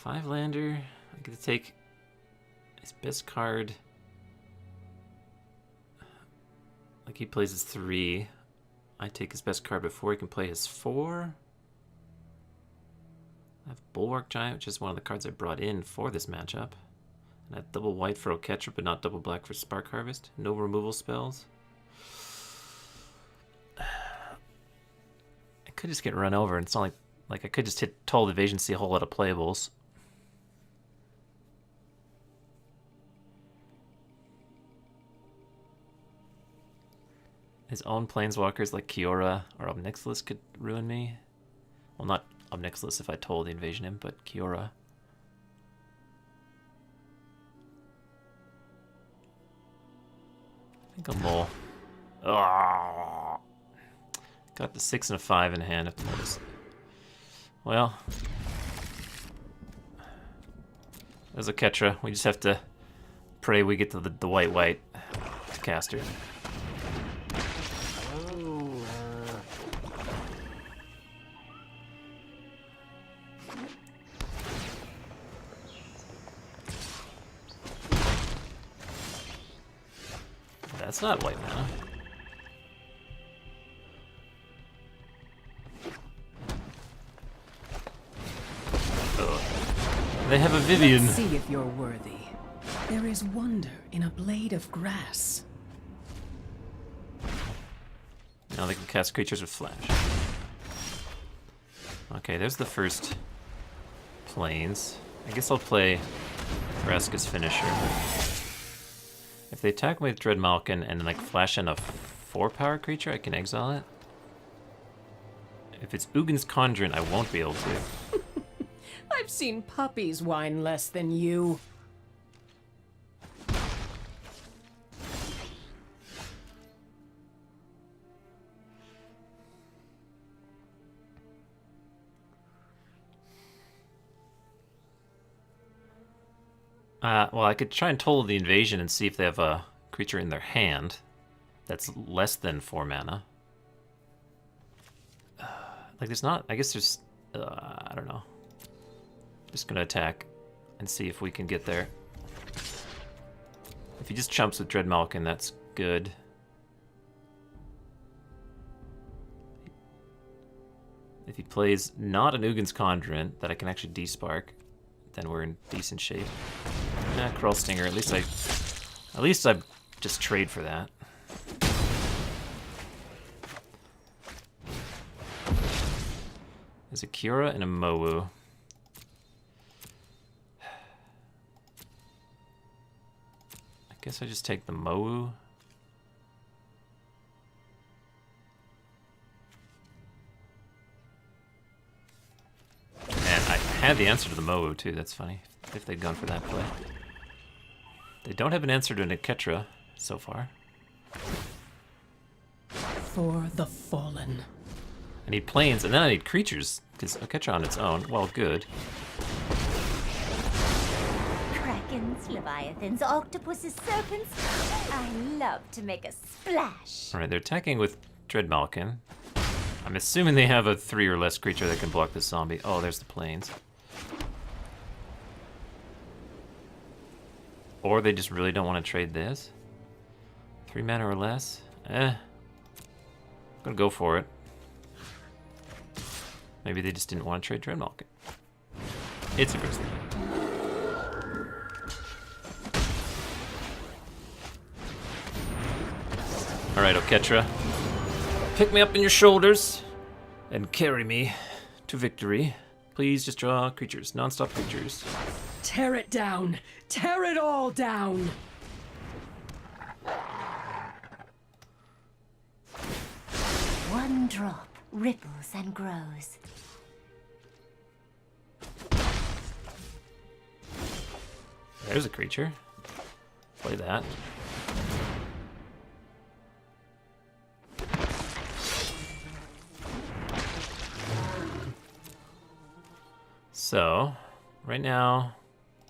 5-lander. I get to take his best card. Like he plays his 3. I take his best card before he can play his 4. I have Bulwark Giant, which is one of the cards I brought in for this matchup. And I have double white for Oketra, but not double black for Spark Harvest. No removal spells. I could just get run over, and it's not like I could just hit Total Evasion, see a whole lot of playables. His own planeswalkers like Kiora or Obnixilis could ruin me. Well, not Obnixilis if I told the invasion him, but Kiora. I think I'll mull. Oh, got the 6 and a 5 in hand. If notice. Well, there's a Ketra. We just have to pray we get to the white caster. That's not white mana. Oh. They have a Vivian. Let's see if you're worthy. There is wonder in a blade of grass. Now they can cast creatures with flash. Okay, there's the first planes. I guess I'll play Vraska's finisher. If they attack me with Dread Malkin and then like flash in a 4-power creature, I can exile it. If it's Ugin's Conjurant, I won't be able to. I've seen puppies whine less than you. Well, I could try and total the invasion and see if they have a creature in their hand that's less than 4 mana. Like, there's not... I guess there's... I don't know. Just gonna attack and see if we can get there. If he just chumps with Dread Malkin, that's good. If he plays not an Ugin's Conjurant that I can actually despark, then we're in decent shape. Nah, Crawl Stinger. At least I just trade for that. There's a Kiora and a Mowu. I guess I just take the Mowu. And I had the answer to the Mowu too, that's funny. If they'd gone for that play. They don't have an answer to Niketra so far. For the fallen. I need planes, and then I need creatures, because Niketra on its own, well, good. Krakens, leviathans, octopuses, serpents. I love to make a splash. Alright, they're attacking with Dread Malkin. I'm assuming they have a 3 or less creature that can block this zombie. Oh, there's the planes. Or they just really don't want to trade this. 3 mana or less? I'm gonna go for it. Maybe they just didn't want to trade Dread Malkin. It's a grizzly. Alright, Oketra. Pick me up in your shoulders and carry me to victory. Please just draw creatures, non-stop creatures. Tear it down. Tear it all down. One drop ripples and grows. There's a creature. Play that. So, right now,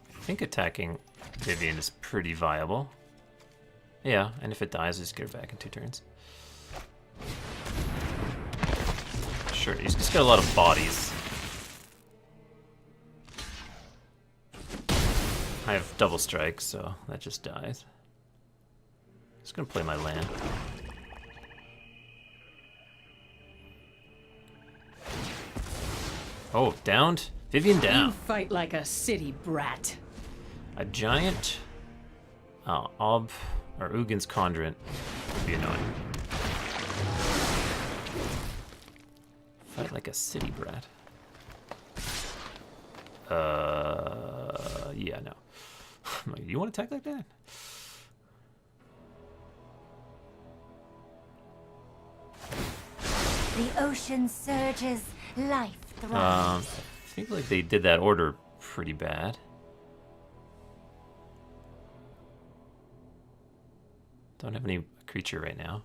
I think attacking Vivian is pretty viable. Yeah, and if it dies, just get her back in 2 turns. Sure, he's just got a lot of bodies. I have double strike, so that just dies. Just gonna play my land. Oh, downed? Vivian You down. fight like a city brat. A giant Ob or Ugin's Conduit would be annoying. Fight like a city brat. Yeah, no. I'm like, you want to attack like that? The ocean surges, life thrives. I think like they did that order pretty bad. Don't have any creature right now.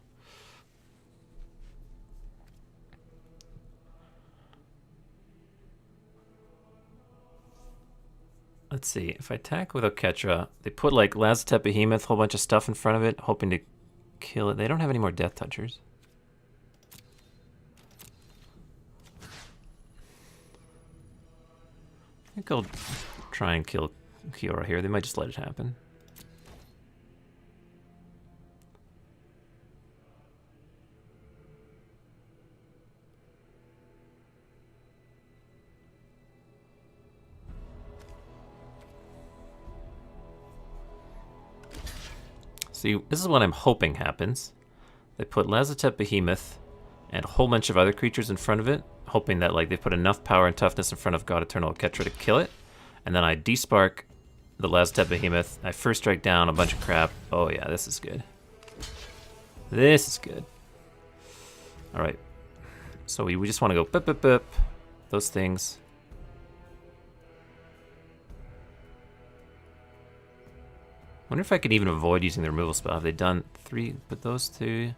Let's see, if I attack with Oketra, they put like Lazotep Behemoth, whole bunch of stuff in front of it, hoping to kill it. They don't have any more Death Touchers. I think I'll try and kill Kiora here. They might just let it happen. See, this is what I'm hoping happens. They put Lazotep Behemoth and a whole bunch of other creatures in front of it, hoping that like they put enough power and toughness in front of God Eternal Oketra to kill it. And then I despark the Lazotep Behemoth. I first strike down a bunch of crap. Oh yeah, this is good. This is good. Alright. So we just want to go bip bip bip. Those things. Wonder if I could even avoid using the removal spell. Have they done 3? Put those 2.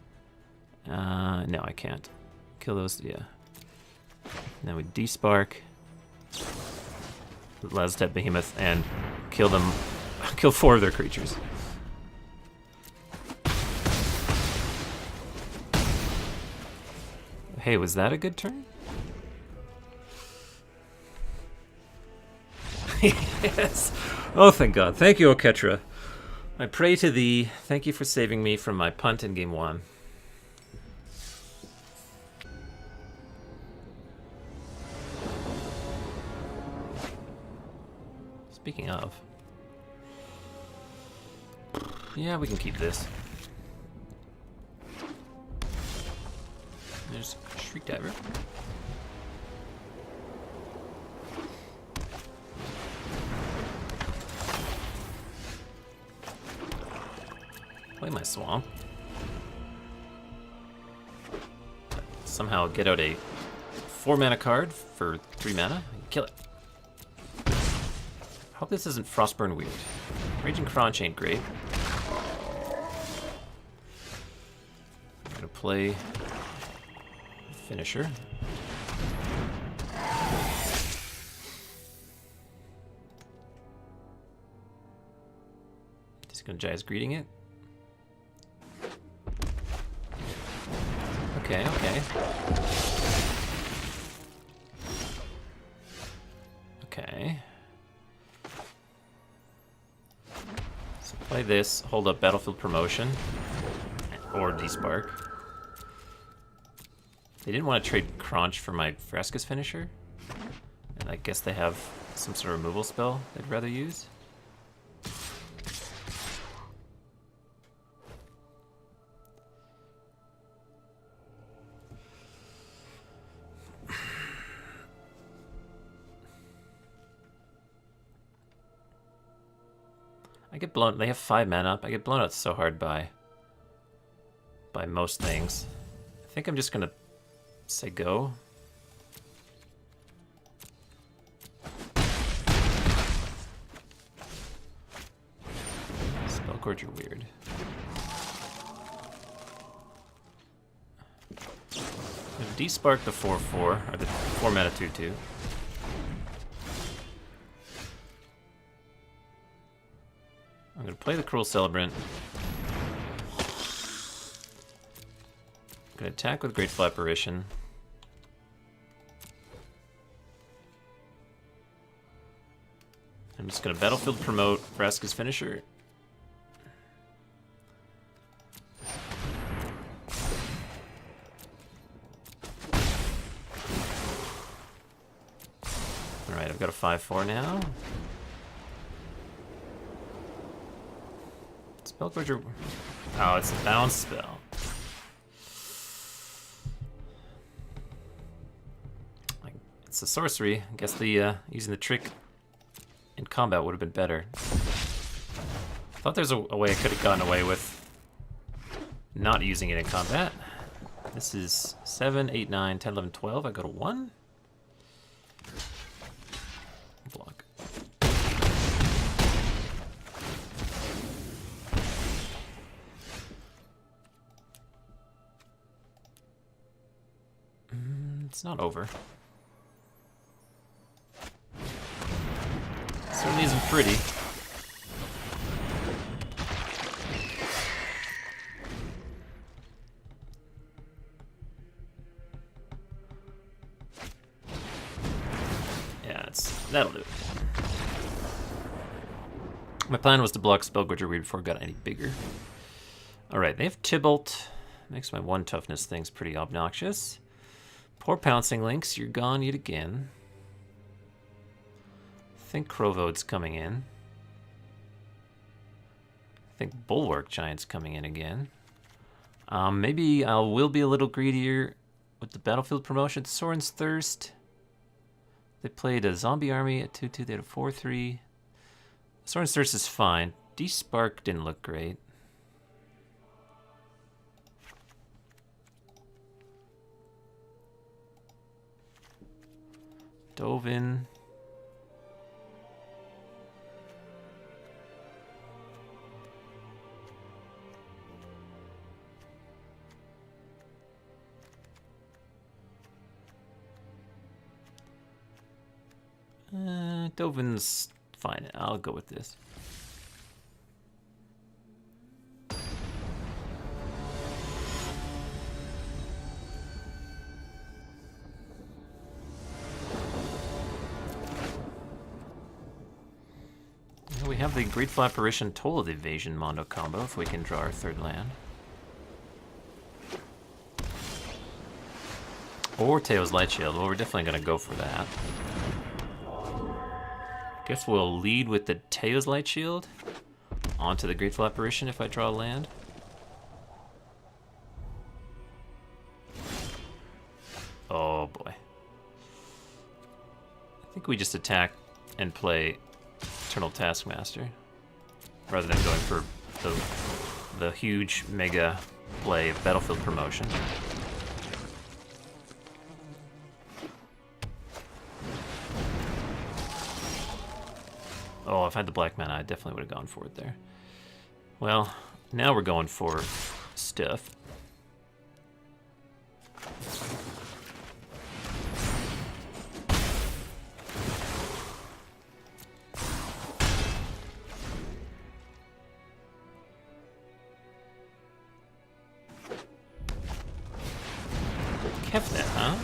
No, I can't. Kill those, yeah. Then we despark Lazotep Behemoth and kill them. Kill 4 of their creatures. Hey, was that a good turn? Yes. Oh, thank God. Thank you, Oketra. I pray to thee. Thank you for saving me from my punt in game 1. Speaking of. Yeah, we can keep this. There's Shriek Diver. Play my Swamp. Somehow get out a 4-mana card for 3 mana. Kill it. Hope this isn't Frostburn weird. Raging Crunch ain't great. I'm gonna play Finisher. Just gonna Jai's Greeting it. Okay, okay. Okay. So play this, hold up Battlefield Promotion, or Despark. They didn't want to trade Crunch for my Frescus Finisher, and I guess they have some sort of removal spell they'd rather use. I get blown. They have 5 mana up. I get blown out so hard by most things. I think I'm just gonna say go. Spellcords are weird. Despark the 4/4 or the 4 mana 2/2. I'm gonna play the Cruel Celebrant. I'm gonna attack with Grateful Apparition. I'm just gonna battlefield promote Vraska's finisher. Alright, I've got a 5-4 now. Spellforger. Oh, it's a bounce spell. It's a sorcery. I guess the using the trick in combat would have been better. Thought there's a way I could have gotten away with not using it in combat. This is 7, 8, 9, 10, 11, 12. I go to 1. Block. It's not over. Certainly isn't pretty. Yeah, that'll do it. My plan was to block Spellgorger Reed before it got any bigger. Alright, they have Tybalt. Makes my 1 toughness things pretty obnoxious. Poor Pouncing Lynx, you're gone yet again. I think Crovode's coming in. I think Bulwark Giant's coming in again. Maybe I will be a little greedier with the battlefield promotion. Soren's Thirst. They played a zombie army at 2-2. They had a 4-3. Soren's Thirst is fine. D-Spark didn't look great. Dovin. Dovin's fine. I'll go with this. We have the Grateful Apparition Toll of the Evasion Mondo combo if we can draw our 3rd land. Or Teo's Light Shield. Well, we're definitely going to go for that. Guess we'll lead with the Teo's Light Shield onto the Grateful Apparition if I draw a land. Oh boy. I think we just attack and play Eternal Taskmaster rather than going for the huge mega play of Battlefield Promotion. Oh, if I had the black mana, I definitely would have gone for it there. Well, now we're going for stuff. Kept that, huh?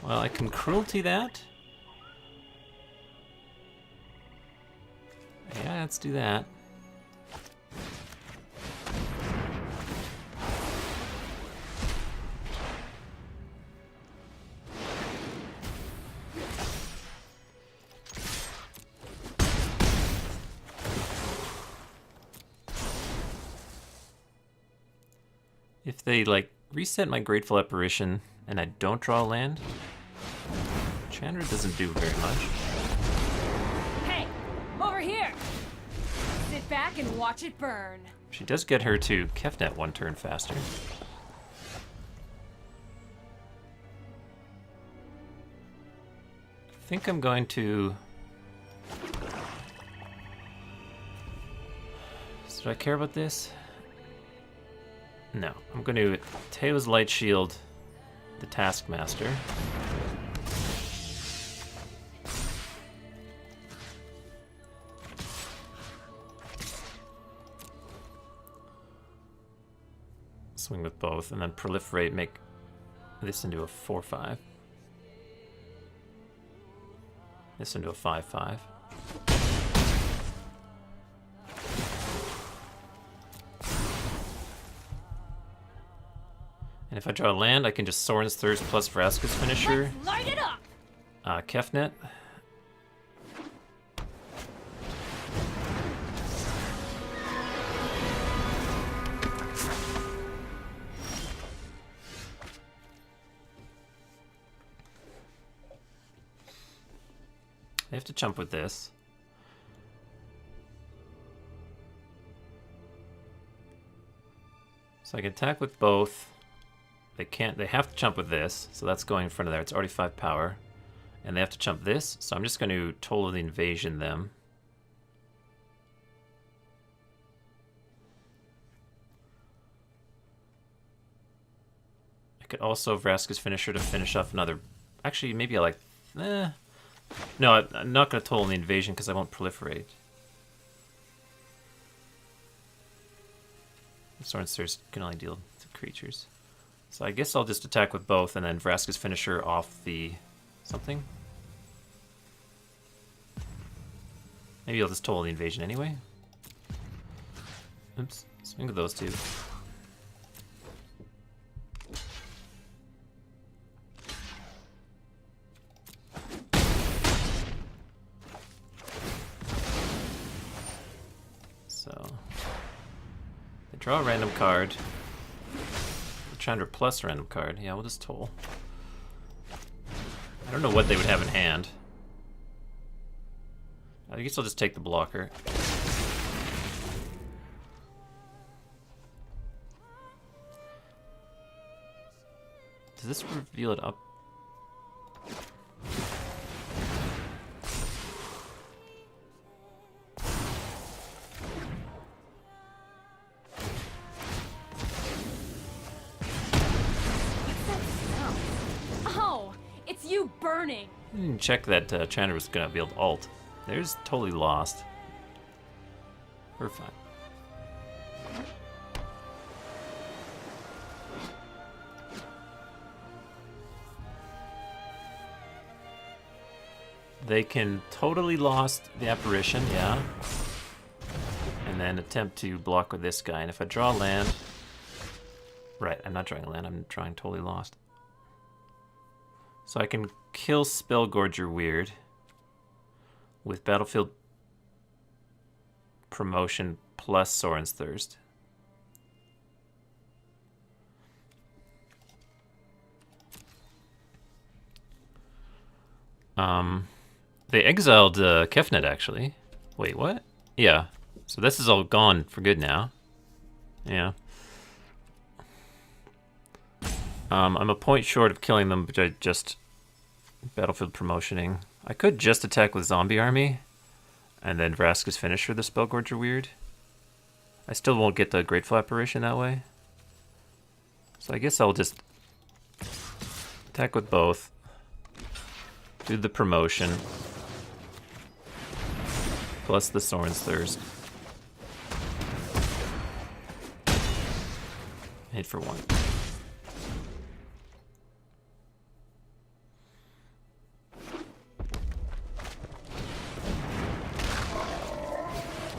Well, I can cruelty that. Yeah, let's do that. If they, like, reset my Grateful Apparition and I don't draw a land, Chandra doesn't do very much. Hey, over here! Sit back and watch it burn. She does get her to Kefnet 1 turn faster. I think I'm going to... Do I care about this? No. I'm going to Teo's Light Shield the Taskmaster. Swing with both, and then proliferate, make this into a 4/5. this into a 5/5. And if I draw a land, I can just Sorin's Thirst plus Vraska's Finisher. Let's light it up! Kefnet. They have to jump with this. So I can attack with both. They can't, they have to jump with this, so that's going in front of there. It's already 5 power. And they have to jump this, so I'm just going to Toll of the Invasion them. I could also Vraska's Finisher to finish off another... Actually, maybe I like... No, I'm not going to Toll the Invasion because I won't proliferate. Sorin's Thirst can only deal to creatures. So I guess I'll just attack with both and then Vraska's Finisher off the something. Maybe I'll just Toll the Invasion anyway. Oops, swing with those two. So, they draw a random card. Chandra plus random card. Yeah, we'll just Toll. I don't know what they would have in hand. I guess I'll just take the blocker. Does this reveal it up? Oh, it's you burning. Check that Chandra was gonna be able to ult. There's totally lost. We're fine. They can totally lost the apparition, yeah. And then attempt to block with this guy. And if I draw land... Right, I'm not drawing a land, I'm drawing totally lost. So I can kill Spellgorger Weird with Battlefield Promotion plus Sorin's Thirst. They exiled Kefnet, actually. Wait, what? Yeah. So this is all gone for good now. Yeah. I'm a point short of killing them, but I just Battlefield Promotioning. I could just attack with Zombie Army, and then Vraska's Finisher the Spellgorger Weird. I still won't get the Grateful Apparition that way. So I guess I'll just attack with both. Do the promotion. Plus the Sorin's Thirst. Hit for 1.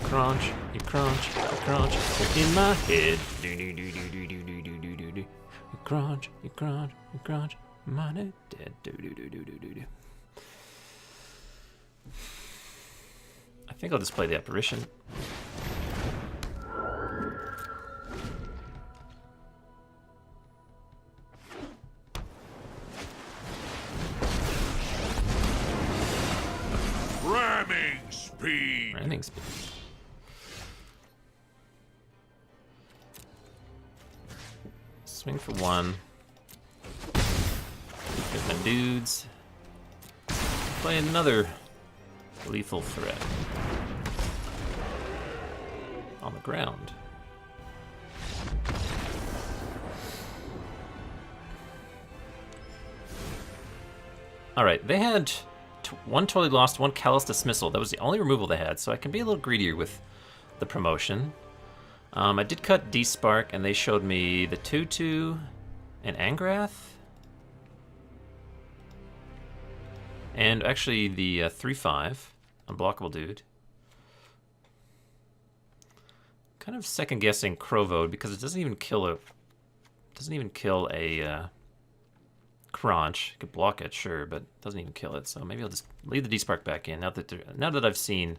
Crunch, you crunch, you crunch, you're in my head. Do do do do do do do do do do do. You crunch, you crunch, you crunch, my head dead. Do do do do do do do. I think I'll just play the apparition. Ramming speed. Ramming speed. Swing for 1. Get my dudes. Play another lethal threat. On the ground. Alright, they had one Totally Lost, one Callous Dismissal. That was the only removal they had, so I can be a little greedier with the promotion. I did cut D-Spark, and they showed me the 2/2 and Angrath. And actually the 3/5 unblockable dude. Kind of second guessing Crovode because it doesn't even kill a Crunch. You could block it, sure, but it doesn't even kill it. So maybe I'll just leave the D-Spark back in. Now that I've seen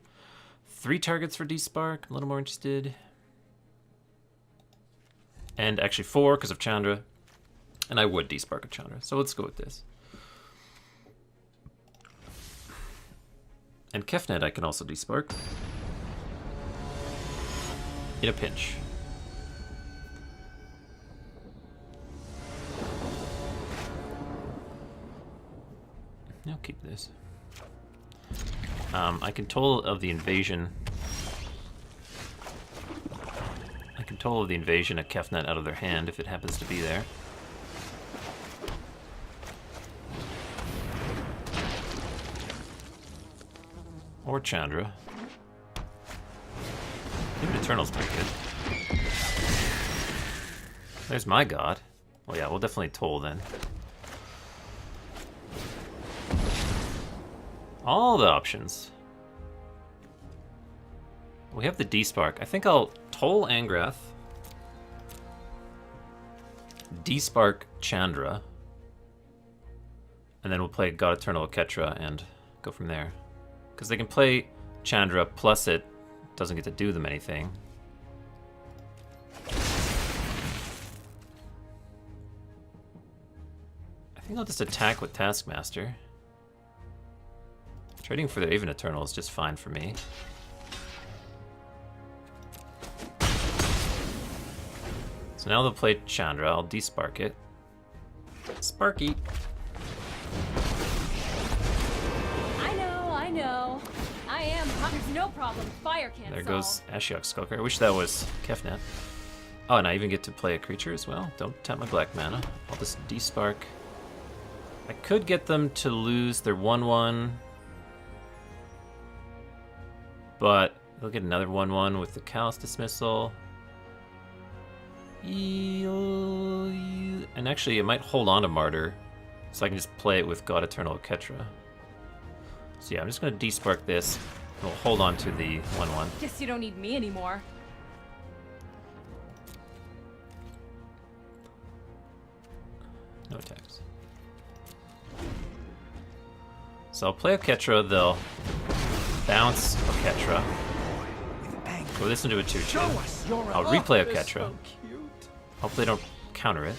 3 targets for D-Spark, I'm a little more interested. And actually 4 because of Chandra. And I would D-Spark a Chandra. So let's go with this. And Kefnet I can also D-Spark. In a pinch. I'll keep this. I can toll of the invasion. I can toll of the invasion a Kefnet out of their hand if it happens to be there. Or Chandra. Even Eternal's pretty good. There's my god. Well, yeah, we'll definitely toll then. All the options. We have the D-Spark. I think I'll toll Angrath. D-Spark Chandra. And then we'll play God Eternal Ketra and go from there. Because they can play Chandra plus it doesn't get to do them anything. I think I'll just attack with Taskmaster. Trading for the Even Eternal is just fine for me. So now they'll play Chandra. I'll de-spark it. Sparky. I know. I am. There's no problem. Fire can't There solve. goes Ashiok Skulker. I wish that was Kefnet. Oh, and I even get to play a creature as well. Don't tap my black mana. I'll just de-spark. I could get them to lose their 1/1. But they'll get another 1/1 with the Callous Dismissal. And actually, it might hold on to Martyr, so I can just play it with God Eternal Ketra. So yeah, I'm just going to de-spark this, and we'll hold on to the 1/1. Guess you don't need me anymore. No attacks. So I'll play a Ketra, they'll bounce a Ketra. Go this into a 2/2. I'll replay a Ketra. Hopefully they don't counter it.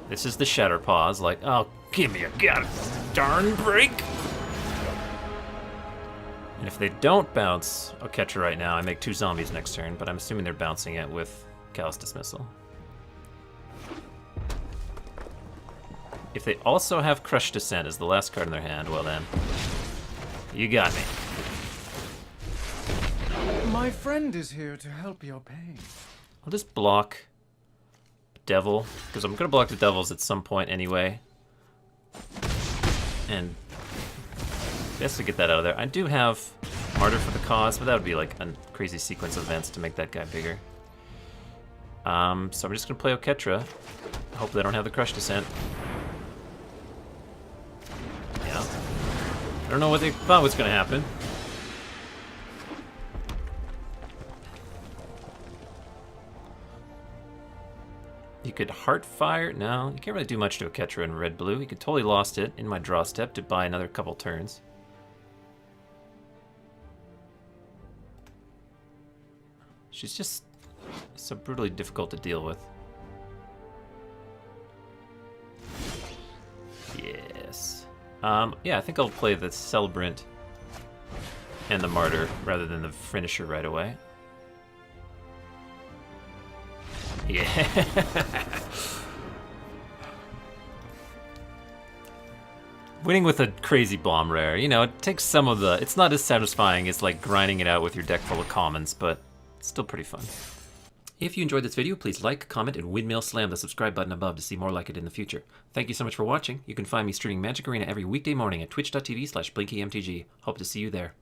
This is the Shatter Pause, like, oh, give me a god darn break! And if they don't bounce a Ketra right now, I make 2 zombies next turn, but I'm assuming they're bouncing it with Callous Dismissal. If they also have Crush Descent as the last card in their hand, well then, you got me. My friend is here to help your pain. I'll just block Devil, because I'm going to block the Devils at some point anyway. And best to get that out of there. I do have Martyr for the cause, but that would be like a crazy sequence of events to make that guy bigger. So I'm just going to play Oketra. Hope they don't have the Crush Descent. Yeah. I don't know what they thought was going to happen. You could Heartfire. No, you can't really do much to Oketra in red-blue. You could totally lost it in my draw step to buy another couple turns. She's just so brutally difficult to deal with. Yes. Yeah, I think I'll play the Celebrant and the Martyr rather than the finisher right away. Yeah. Winning with a crazy bomb rare, you know, it takes some of the... It's not as satisfying as like grinding it out with your deck full of commons, but it's still pretty fun. If you enjoyed this video, please like, comment, and windmill slam the subscribe button above to see more like it in the future. Thank you so much for watching. You can find me streaming Magic Arena every weekday morning at twitch.tv/BlinkyMTG. Hope to see you there.